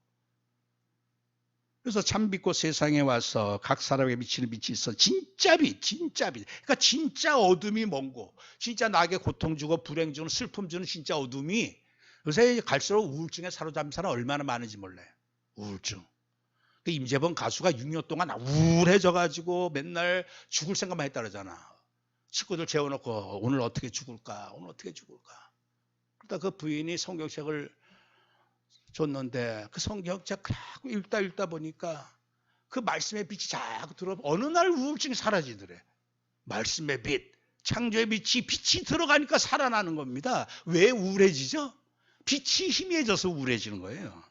그래서 참빛고 세상에 와서 각 사람에게 비치는 빛이 있어. 진짜 빛, 진짜 빛. 그러니까 진짜 어둠이 먼고, 진짜 나에게 고통 주고 불행 주는 슬픔 주는 진짜 어둠이 요새 갈수록 우울증에 사로잡힌 사람 얼마나 많은지 몰라요. 우울증. 임재범 가수가 6년 동안 우울해져가지고 맨날 죽을 생각만 했다 그러잖아. 식구들 재워놓고 오늘 어떻게 죽을까? 오늘 어떻게 죽을까? 그러다 그 부인이 성경책을 줬는데 그 성경책 읽다 보니까 그 말씀의 빛이 자꾸 들어 어느 날 우울증이 사라지더래. 말씀의 빛, 창조의 빛이 들어가니까 살아나는 겁니다. 왜 우울해지죠? 빛이 희미해져서 우울해지는 거예요.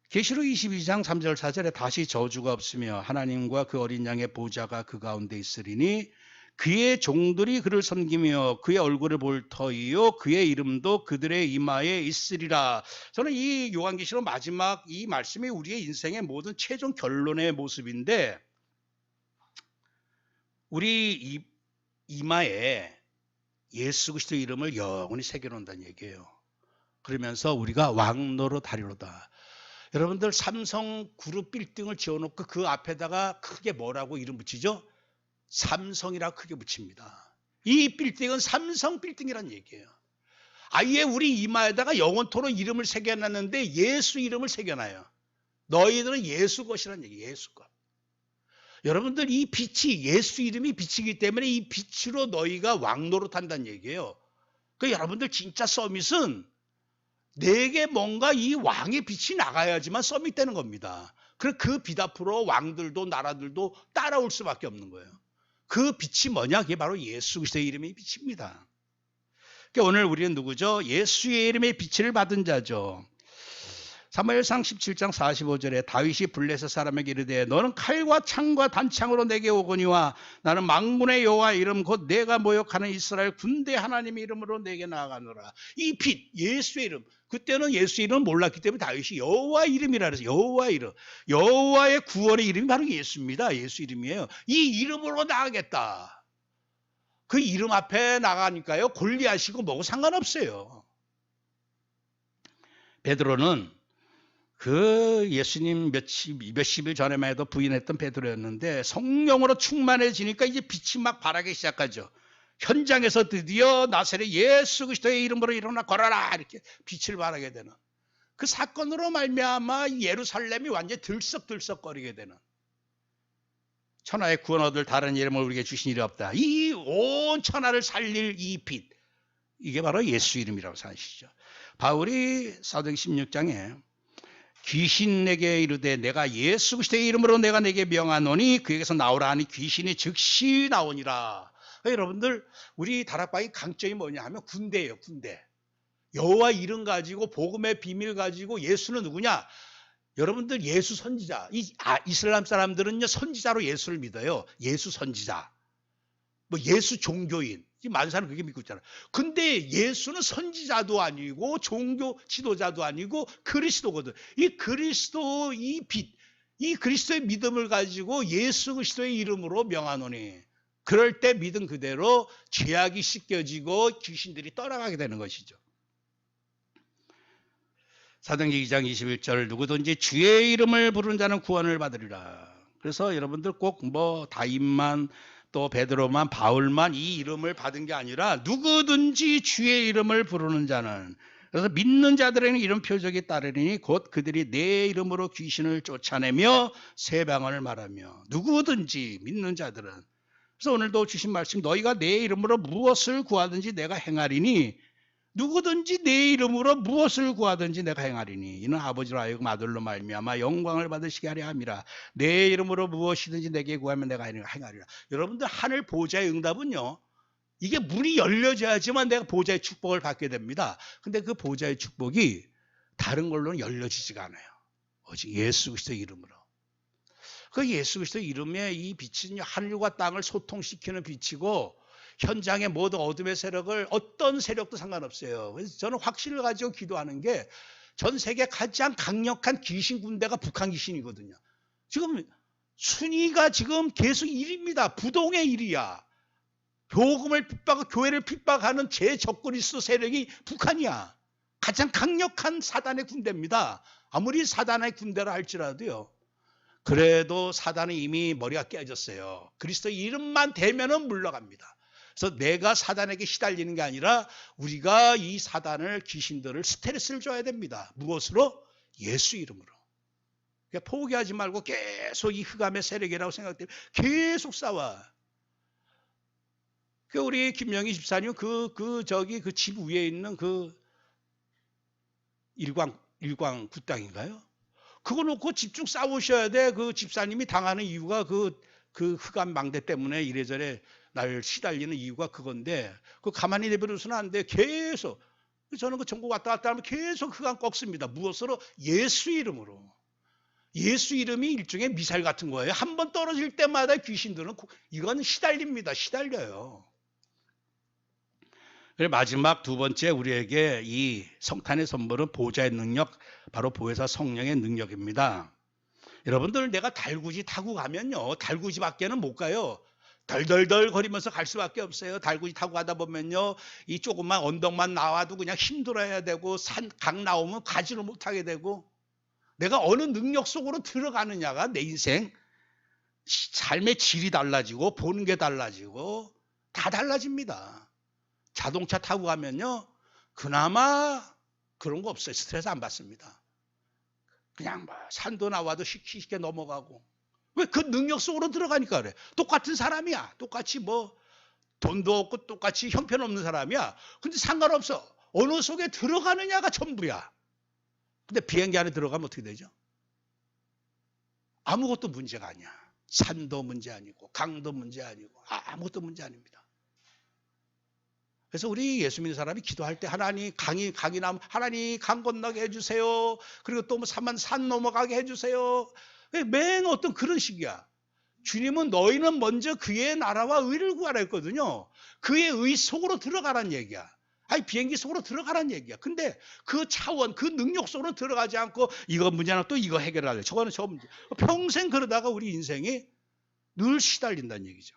계시록 22장 3절 4절에 다시 저주가 없으며 하나님과 그 어린 양의 보좌가 그 가운데 있으리니 그의 종들이 그를 섬기며 그의 얼굴을 볼 터이요 그의 이름도 그들의 이마에 있으리라. 저는 이 요한계시록 마지막 이 말씀이 우리의 인생의 모든 최종 결론의 모습인데 우리 이마에 예수 그리스도의 이름을 영원히 새겨놓는다는 얘기예요. 그러면서 우리가 왕노로 다리로다. 여러분들 삼성 그룹 빌딩을 지어놓고 그 앞에다가 크게 뭐라고 이름 붙이죠? 삼성이라고 크게 붙입니다. 이 빌딩은 삼성 빌딩이란 얘기예요. 아예 우리 이마에다가 영원토록 이름을 새겨놨는데 예수 이름을 새겨놔요. 너희들은 예수 것이란 얘기예요. 예수 것. 여러분들 이 빛이 예수 이름이 빛이기 때문에 이 빛으로 너희가 왕노릇한다는 얘기예요. 그 여러분들 진짜 서밋은 내게 뭔가 이 왕의 빛이 나가야지만 서밋되는 겁니다. 그 빛 앞으로 왕들도 나라들도 따라올 수밖에 없는 거예요. 그 빛이 뭐냐? 그게 바로 예수 그리스도의 이름의 빛입니다. 그러니까 오늘 우리는 누구죠? 예수의 이름의 빛을 받은 자죠. 사무엘상 17장 45절에 다윗이 블레셋 사람에게 이르되 너는 칼과 창과 단창으로 내게 오거니와 나는 만군의 여호와 이름 곧 내가 모욕하는 이스라엘 군대 하나님의 이름으로 내게 나아가노라. 이 빛 예수의 이름, 그때는 예수의 이름을 몰랐기 때문에 다윗이 여호와 이름이라 그래서 여호와 이름, 여호와의 구원의 이름이 바로 예수입니다. 예수 이름이에요. 이 이름으로 나가겠다. 그 이름 앞에 나가니까요 골리앗이고 뭐고 상관없어요. 베드로는 그 예수님 몇십일 전에만 해도 부인했던 베드로였는데 성령으로 충만해지니까 이제 빛이 막 발하기 시작하죠. 현장에서 드디어 나사렛 예수 그리스도의 이름으로 일어나 걸어라 이렇게 빛을 발하게 되는 그 사건으로 말미암아 예루살렘이 완전히 들썩들썩거리게 되는 천하의 구원 얻을 다른 이름을 우리에게 주신 일이 없다. 이 온 천하를 살릴 이 빛 이게 바로 예수 이름이라고 사시죠. 바울이 사도행 16장에 귀신 내게 이르되 내가 예수 그리스도의 이름으로 내가 내게 명하노니 그에게서 나오라 하니 귀신이 즉시 나오니라. 그러니까 여러분들 우리 다락방의 강점이 뭐냐 하면 군대예요. 군대. 여호와 이름 가지고 복음의 비밀 가지고 예수는 누구냐? 여러분들 예수 선지자. 이슬람 사람들은요 선지자로 예수를 믿어요. 예수 선지자. 뭐 예수 종교인. 많은 사람은 그렇게 믿고 있잖아요. 근데 예수는 선지자도 아니고 종교 지도자도 아니고 그리스도거든. 이 그리스도 이 빛, 이 그리스도의 믿음을 가지고 예수 그리스도의 이름으로 명하노니 그럴 때 믿음 그대로 죄악이 씻겨지고 귀신들이 떠나가게 되는 것이죠. 사도행전 2장 21절 누구든지 주의 이름을 부르는 자는 구원을 받으리라. 그래서 여러분들 꼭 뭐 다윗만 또 베드로만 바울만 이 이름을 받은 게 아니라 누구든지 주의 이름을 부르는 자는 그래서 믿는 자들에게는 이런 표적이 따르니 곧 그들이 내 이름으로 귀신을 쫓아내며 새 방언을 말하며 누구든지 믿는 자들은 그래서 오늘도 주신 말씀 너희가 내 이름으로 무엇을 구하든지 내가 행하리니 누구든지 내 이름으로 무엇을 구하든지 내가 행하리니 이는 아버지로 하여금 아들로 말미암아 영광을 받으시게 하려 함이라. 내 이름으로 무엇이든지 내게 구하면 내가 행하리라. 여러분들 하늘 보좌의 응답은요 이게 문이 열려져야지만 내가 보좌의 축복을 받게 됩니다. 근데 그 보좌의 축복이 다른 걸로는 열려지지가 않아요. 오직 예수 그리스도의 이름으로. 그 예수 그리스도의 이름의 이 빛은 하늘과 땅을 소통시키는 빛이고 현장의 모든 어둠의 세력을 어떤 세력도 상관없어요. 그래서 저는 확신을 가지고 기도하는 게 전 세계 가장 강력한 귀신 군대가 북한 귀신이거든요. 지금 순위가 지금 계속 1위입니다. 부동의 1위야. 복음을 핍박하고 교회를 핍박하는 제적그리스도 세력이 북한이야. 가장 강력한 사단의 군대입니다. 아무리 사단의 군대라 할지라도요. 그래도 사단은 이미 머리가 깨졌어요. 그리스도 이름만 대면은 물러갑니다. 그래서 내가 사단에게 시달리는 게 아니라 우리가 이 사단을 귀신들을 스트레스를 줘야 됩니다. 무엇으로? 예수 이름으로. 그러니까 포기하지 말고 계속 이 흑암의 세력이라고 생각되면 계속 싸워. 그 우리 김영희 집사님 저기 그 집 위에 있는 그 일광 굿당인가요? 그거 놓고 집중 싸우셔야 돼. 그 집사님이 당하는 이유가 그 흑암 망대 때문에 이래저래 날 시달리는 이유가 그건데, 그 가만히 내버려서는 안 돼. 계속. 저는 그 전국 왔다 갔다 하면 계속 흑암 꺾습니다. 무엇으로? 예수 이름으로. 예수 이름이 일종의 미사일 같은 거예요. 한 번 떨어질 때마다 귀신들은 이건 시달립니다. 시달려요. 마지막 두 번째 우리에게 이 성탄의 선물은 보좌의 능력, 바로 보혜사 성령의 능력입니다. 여러분들, 내가 달구지 타고 가면요, 달구지 밖에는 못 가요. 덜덜덜 거리면서 갈 수밖에 없어요. 달구지 타고 가다 보면요, 이 조그만 언덕만 나와도 그냥 힘들어야 되고, 강 나오면 가지를 못하게 되고, 내가 어느 능력 속으로 들어가느냐가 내 인생 삶의 질이 달라지고 보는 게 달라지고 다 달라집니다. 자동차 타고 가면요, 그나마 그런 거 없어요. 스트레스 안 받습니다. 그냥 뭐 산도 나와도 쉽게 넘어가고. 왜? 그 능력 속으로 들어가니까 그래. 똑같은 사람이야. 똑같이 뭐 돈도 없고 똑같이 형편없는 사람이야. 근데 상관없어. 어느 속에 들어가느냐가 전부야. 근데 비행기 안에 들어가면 어떻게 되죠? 아무것도 문제가 아니야. 산도 문제 아니고 강도 문제 아니고 아무것도 문제 아닙니다. 그래서 우리 예수 믿는 사람이 기도할 때 하나님 강이 나면 하나님 강 건너게 해주세요. 그리고 또 뭐 산 넘어가게 해주세요. 맨 어떤 그런 식이야. 주님은 너희는 먼저 그의 나라와 의를 구하라 했거든요. 그의 의 속으로 들어가란 얘기야. 아니, 비행기 속으로 들어가란 얘기야. 근데 그 차원, 그 능력 속으로 들어가지 않고 이거 문제나 또 이거 해결하래. 저거는 저 문제. 평생 그러다가 우리 인생이 늘 시달린다는 얘기죠.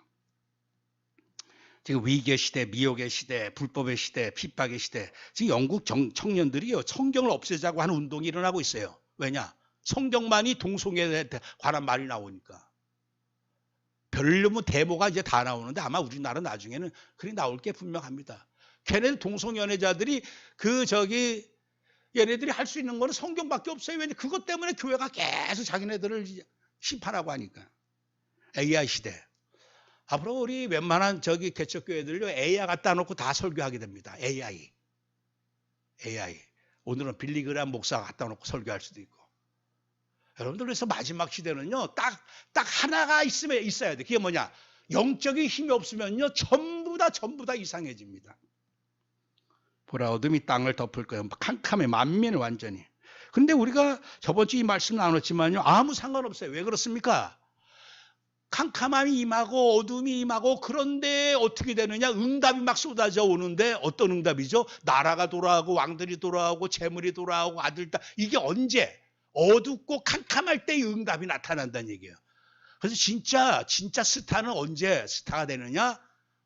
지금 위기의 시대, 미혹의 시대, 불법의 시대, 핍박의 시대. 지금 영국 청년들이요, 성경을 없애자고 하는 운동이 일어나고 있어요. 왜냐? 성경만이 동성애에 관한 말이 나오니까. 별로 데모가 이제 다 나오는데 아마 우리나라 나중에는 그리 나올 게 분명합니다. 걔네들 동성연애자들이 얘네들이 할 수 있는 거는 성경밖에 없어요. 왜냐? 그것 때문에 교회가 계속 자기네들을 심판하고 하니까. AI 시대. 앞으로 우리 웬만한 개척교회들요, AI 갖다 놓고 다 설교하게 됩니다. AI. 오늘은 빌리그람 목사 갖다 놓고 설교할 수도 있고. 여러분들, 그래서 마지막 시대는요, 딱 하나가 있어야 돼. 그게 뭐냐? 영적인 힘이 없으면요, 전부 다 이상해집니다. 보라, 어둠이 땅을 덮을 거예요. 캄캄해, 만면에 완전히. 근데 우리가 저번 주에 이 말씀 나눴지만요, 아무 상관없어요. 왜 그렇습니까? 캄캄함이 임하고 어둠이 임하고, 그런데 어떻게 되느냐? 응답이 막 쏟아져 오는데, 어떤 응답이죠? 나라가 돌아오고 왕들이 돌아오고 재물이 돌아오고 아들, 딸. 이게 언제? 어둡고 캄캄할 때 이 응답이 나타난다는 얘기예요. 그래서 진짜 스타는 언제 스타가 되느냐?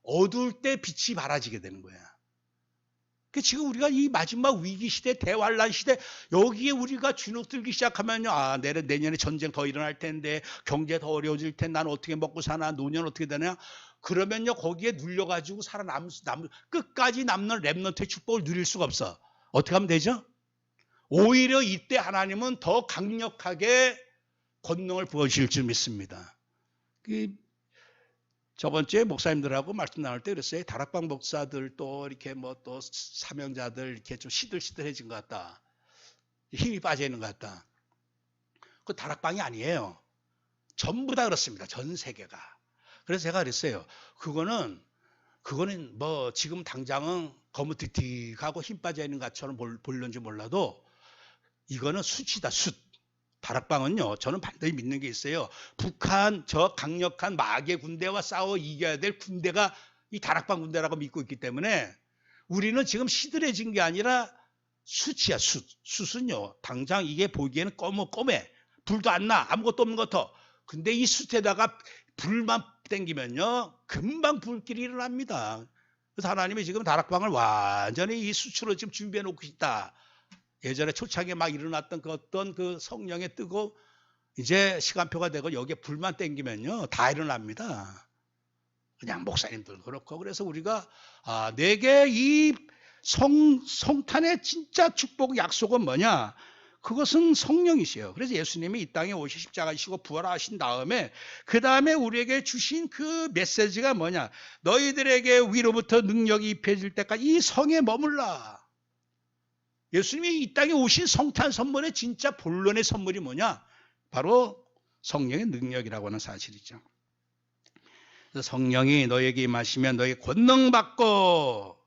어두울 때 빛이 밝아지게 되는 거야. 지금 우리가 이 마지막 위기 시대, 대환란 시대, 여기에 우리가 주눅들기 시작하면요, 내년에 전쟁 더 일어날 텐데, 경제 더 어려워질 텐데, 난 어떻게 먹고 사나, 노년 어떻게 되냐? 그러면요, 거기에 눌려가지고 끝까지 남는 렘넌트의 축복을 누릴 수가 없어. 어떻게 하면 되죠? 오히려 이때 하나님은 더 강력하게 권능을 부어주실 줄 믿습니다. 저번 주에 목사님들하고 말씀 나눌 때 그랬어요. 다락방 목사들 또 이렇게 또 사명자들 이렇게 좀 시들시들해진 것 같다. 힘이 빠져 있는 것 같다. 그 다락방이 아니에요. 전부 다 그렇습니다. 전 세계가. 그래서 제가 그랬어요. 그거는 뭐 지금 당장은 거무튀튀하고 힘 빠져 있는 것처럼 보일는지 몰라도 이거는 숫이다, 숫. 다락방은요, 저는 반드시 믿는 게 있어요. 북한 저 강력한 마계 군대와 싸워 이겨야 될 군대가 이 다락방 군대라고 믿고 있기 때문에 우리는 지금 시들해진 게 아니라 숫이야, 숫. 숫은요, 당장 이게 보기에는 검해. 불도 안 나. 아무것도 없는 것 같아. 근데 이 숫에다가 불만 땡기면요, 금방 불길이 일어납니다. 그래서 하나님이 지금 다락방을 완전히 이 숫으로 지금 준비해 놓고 있다. 예전에 초창기에 막 일어났던 어떤 성령에 뜨고 이제 시간표가 되고 여기에 불만 땡기면요, 다 일어납니다. 그냥 목사님들 그렇고. 그래서 우리가 내게 이 성탄의 진짜 축복 약속은 뭐냐? 그것은 성령이세요. 그래서 예수님이 이 땅에 오시 십자가 지시고 부활하신 다음에 그 다음에 우리에게 주신 그 메시지가 뭐냐? 너희들에게 위로부터 능력이 입혀질 때까지 이 성에 머물라. 예수님이 이 땅에 오신 성탄 선물의 진짜 본론의 선물이 뭐냐? 바로 성령의 능력이라고 하는 사실이죠. 그래서 성령이 너에게 임하시면 너희 권능 받고,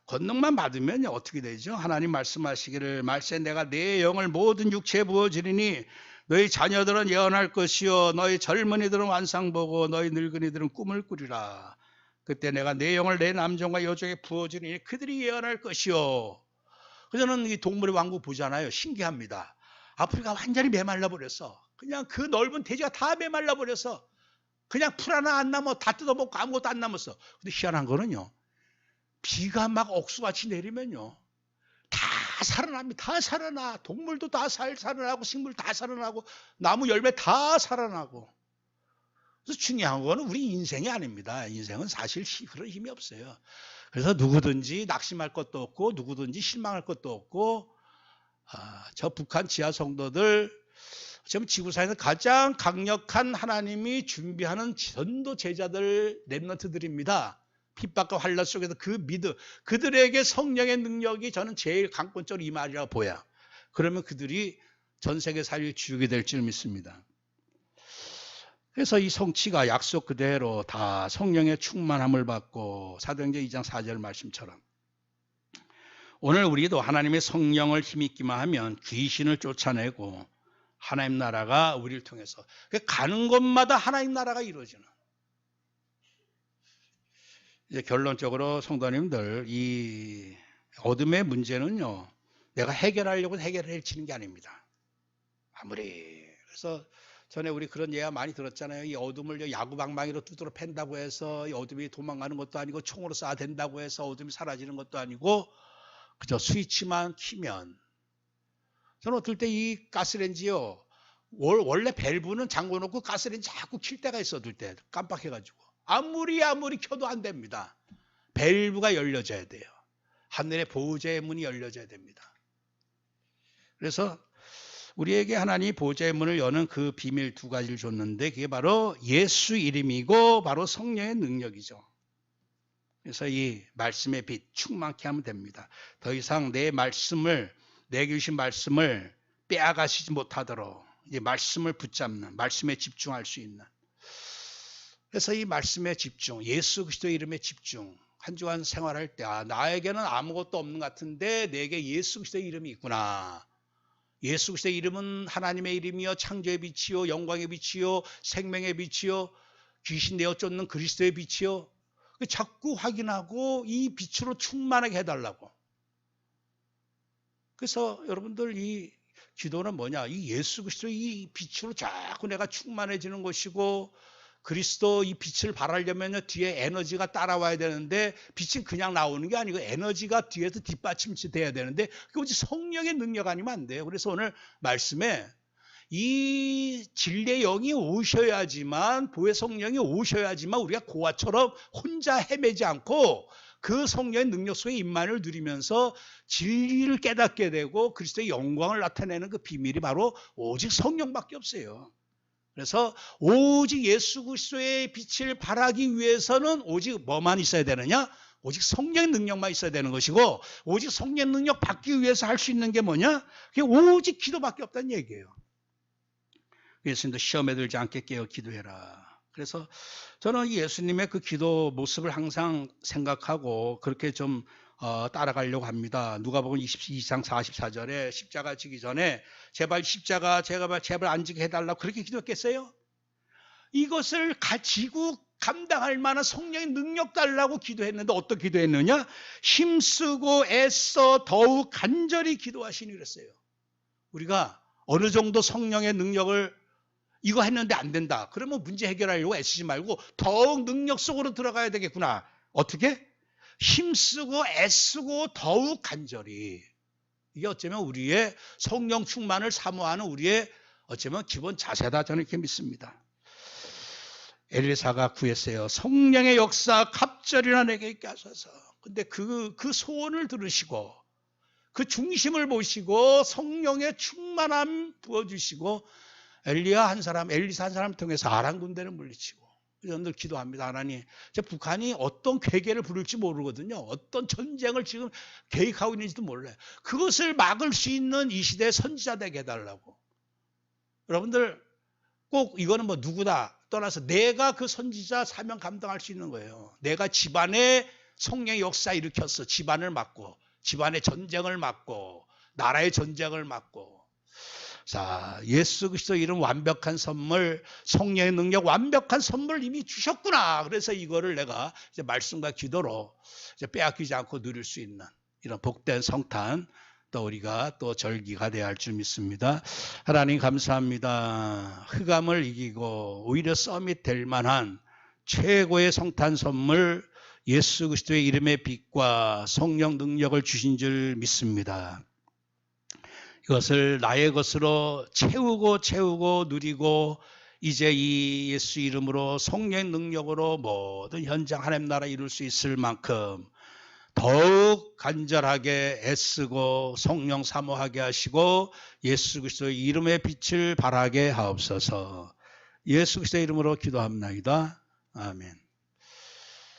권능만 받으면 어떻게 되죠? 하나님 말씀하시기를 말세 내가 내 영을 모든 육체에 부어주리니 너희 자녀들은 예언할 것이요 너희 젊은이들은 환상 보고 너희 늙은이들은 꿈을 꾸리라. 그때 내가 내 영을 내 남종과 여종에 부어주리니 그들이 예언할 것이요. 그래서 저는 이 동물의 왕국 보잖아요. 신기합니다. 아프리카 완전히 메말라 버렸어. 그냥 그 넓은 대지가 다 메말라 버렸어. 그냥 풀 하나 안 남아. 다 뜯어먹고 아무것도 안 남았어. 근데 희한한 거는요. 비가 막 억수같이 내리면요. 다 살아납니다. 다 살아나. 동물도 다 살아나고 식물 다 살아나고 나무 열매 다 살아나고. 그래서 중요한 거는 우리 인생이 아닙니다. 인생은 사실 그런 힘이 없어요. 그래서 누구든지 낙심할 것도 없고 누구든지 실망할 것도 없고 저 북한 지하 성도들 지금 지구상에서 가장 강력한 하나님이 준비하는 전도 제자들 렘넌트들입니다. 핍박과 환난 속에서 그 믿음, 그들에게 성령의 능력이 저는 제일 강권적으로 임하리라고 보여. 그러면 그들이 전 세계 사회를 지우게 될 줄 믿습니다. 그래서 이 성취가 약속 그대로 다 성령의 충만함을 받고 사도행전 2장 4절 말씀처럼 오늘 우리도 하나님의 성령을 힘입기만 하면 귀신을 쫓아내고 하나님 나라가 우리를 통해서 가는 곳마다 하나님 나라가 이루어지는. 이제 결론적으로 성도님들 이 어둠의 문제는요. 내가 해결하려고 해결해치는 게 아닙니다. 아무리 그래서 전에 우리 그런 예화 많이 들었잖아요. 이 어둠을 야구방망이로 두드러 팬다고 해서 이 어둠이 도망가는 것도 아니고 총으로 쏴야 된다고 해서 어둠이 사라지는 것도 아니고 그저 스위치만 키면 저는 어떨 때 이 가스레인지요. 원래 밸브는 잠궈놓고 가스레인지 자꾸 킬 때가 있어. 어떨 때 깜빡해가지고 아무리 켜도 안 됩니다. 밸브가 열려져야 돼요. 하늘의 보호자의 문이 열려져야 됩니다. 그래서 우리에게 하나님이 보호자의 문을 여는 그 비밀 두 가지를 줬는데 그게 바로 예수 이름이고 바로 성령의 능력이죠. 그래서 이 말씀의 빛 충만케 하면 됩니다. 더 이상 내 말씀을 내게 주신 말씀을 빼앗가시지 못하도록 이 말씀을 붙잡는 말씀에 집중할 수 있는 그래서 이 말씀에 집중 예수 그리스도의 이름에 집중 한 주간 생활할 때 나에게는 아무것도 없는 것 같은데 내게 예수 그리스도의 이름이 있구나. 예수 그리스도의 이름은 하나님의 이름이요 창조의 빛이요 영광의 빛이요 생명의 빛이요 귀신 내어 쫓는 그리스도의 빛이요. 자꾸 확인하고 이 빛으로 충만하게 해달라고. 그래서 여러분들 이 기도는 뭐냐? 이 예수 그리스도의 이 빛으로 자꾸 내가 충만해지는 것이고 그리스도 이 빛을 발하려면 뒤에 에너지가 따라와야 되는데 빛은 그냥 나오는 게 아니고 에너지가 뒤에서 뒷받침돼야 되는데 그게 오직 성령의 능력 아니면 안 돼요. 그래서 오늘 말씀에 이 진리의 영이 오셔야지만 보혜 성령이 오셔야지만 우리가 고아처럼 혼자 헤매지 않고 그 성령의 능력 속에 임만을 누리면서 진리를 깨닫게 되고 그리스도의 영광을 나타내는 그 비밀이 바로 오직 성령밖에 없어요. 그래서 오직 예수 그리스도의 빛을 발하기 위해서는 오직 뭐만 있어야 되느냐? 오직 성령의 능력만 있어야 되는 것이고 오직 성령의 능력 받기 위해서 할 수 있는 게 뭐냐? 그게 오직 기도밖에 없다는 얘기예요. 예수님도 시험에 들지 않게 깨어 기도해라. 그래서 저는 이 예수님의 그 기도 모습을 항상 생각하고 그렇게 좀 따라가려고 합니다. 누가복음 22장 44절에 십자가 지기 전에 제발 십자가 제발 안 지게 해달라고 그렇게 기도했겠어요? 이것을 지고 감당할 만한 성령의 능력 달라고 기도했는데 어떻게 기도했느냐? 힘쓰고 애써 더욱 간절히 기도하시니 그랬어요. 우리가 어느 정도 성령의 능력을 이거 했는데 안 된다. 그러면 문제 해결하려고 애쓰지 말고 더욱 능력 속으로 들어가야 되겠구나. 어떻게? 힘쓰고 애쓰고 더욱 간절히. 이게 어쩌면 우리의 성령 충만을 사모하는 우리의 어쩌면 기본 자세다. 저는 이렇게 믿습니다. 엘리사가 구했어요. 성령의 역사 갑절이나 내게 있게 하소서. 근데 그 소원을 들으시고 그 중심을 보시고 성령의 충만함 부어주시고 엘리사 한 사람 통해서 아람 군대를 물리치고 여러분들 기도합니다. 하나님, 북한이 어떤 괴계를 부릴지 모르거든요. 어떤 전쟁을 지금 계획하고 있는지도 몰라요. 그것을 막을 수 있는 이 시대의 선지자 되게 해달라고. 여러분들 꼭 이거는 뭐 누구다 떠나서 내가 그 선지자 사명 감당할 수 있는 거예요. 내가 집안에 성령의 역사 일으켰어. 집안을 막고, 집안의 전쟁을 막고, 나라의 전쟁을 막고. 자, 예수 그리스도 이름 완벽한 선물, 성령의 능력 완벽한 선물 이미 주셨구나. 그래서 이거를 내가 이제 말씀과 기도로 이제 빼앗기지 않고 누릴 수 있는 이런 복된 성탄, 또 우리가 또 절기가 되어야 할 줄 믿습니다. 하나님 감사합니다. 흑암을 이기고 오히려 서밋 될 만한 최고의 성탄 선물, 예수 그리스도의 이름의 빛과 성령 능력을 주신 줄 믿습니다. 이것을 나의 것으로 채우고 누리고 이제 이 예수 이름으로 성령의 능력으로 모든 현장 하나님 나라 이룰 수 있을 만큼 더욱 간절하게 애쓰고 성령 사모하게 하시고 예수 그리스도의 이름의 빛을 발하게 하옵소서. 예수 그리스도의 이름으로 기도합나이다. 아멘.